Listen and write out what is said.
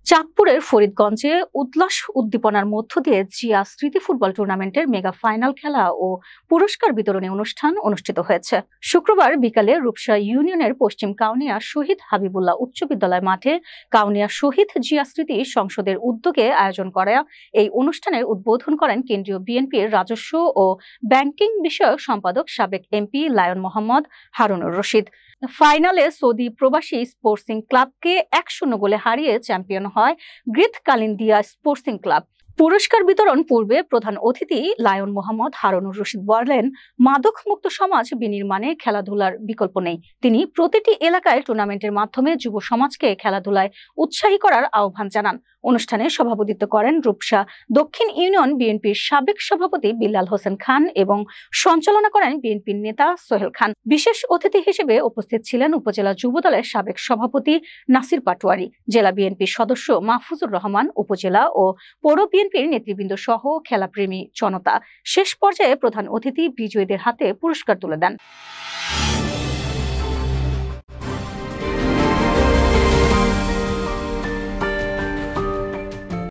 চাঁদপুরের ফরিদগঞ্জে উল্লাস উদ্দীপনার মধ্য দিয়ে জিয়া স্মৃতি ফুটবল টুর্নামেন্টের মেগা ফাইনাল খেলা ও পুরস্কার বিতরণী অনুষ্ঠান অনুষ্ঠিত হয়েছে। শুক্রবার বিকালে রূপসা ইউনিয়নের পশ্চিম কাউনিয়া শহীদ হাবিবুল্লাহ উচ্চ বিদ্যালয় মাঠে কাউনিয়া শহীদ জিয়া স্মৃতি সংসদের উদ্যোগে আয়োজন করা এই অনুষ্ঠানের উদ্বোধন করেন কেন্দ্রীয় বিএনপির রাজস্ব ও ব্যাংকিং বিষয়ক সম্পাদক সাবেক এমপি লায়ন মোহাম্মদ হারুনুর রশিদ। ফাইনালে সৌদি প্রবাসী স্পোর্টসিং ক্লাবকে 1-0 গোলে হারিয়ে চ্যাম্পিয়ন হয় গ্রিথ কালিন্দিয়া স্পোর্টসিং ক্লাব। পুরস্কার বিতরণ পূর্বে প্রধান অতিথি লায়ন মোহাম্মদ হারুনুর রশিদ বলেন, মাদক মুক্ত সমাজ বিনির্মাণে খেলাধুলার বিকল্প নেই। তিনি প্রতিটি এলাকায় টুর্নামেন্টের মাধ্যমে যুব সমাজকে খেলাধুলায় উৎসাহী করার আহ্বান জানান। অনুষ্ঠানে সভাপতিত্ব করেন রূপসা দক্ষিণ ইউনিয়ন বিএনপির সাবেক সভাপতি বিল্লাল হোসেন খান এবং সঞ্চালনা করেন বিএনপির নেতা সোহেল খান। বিশেষ অতিথি হিসেবে উপস্থিত ছিলেন উপজেলা যুবদলের সাবেক সভাপতি নাসির পাটোয়ারি, জেলা বিএনপির সদস্য মাহফুজুর রহমান, উপজেলা ও পৌর বিএনপির নেতৃবৃন্দ সহ খেলাপ্রেমী জনতা। শেষ পর্যায়ে প্রধান অতিথি বিজয়ীদের হাতে পুরস্কার তুলে দেন।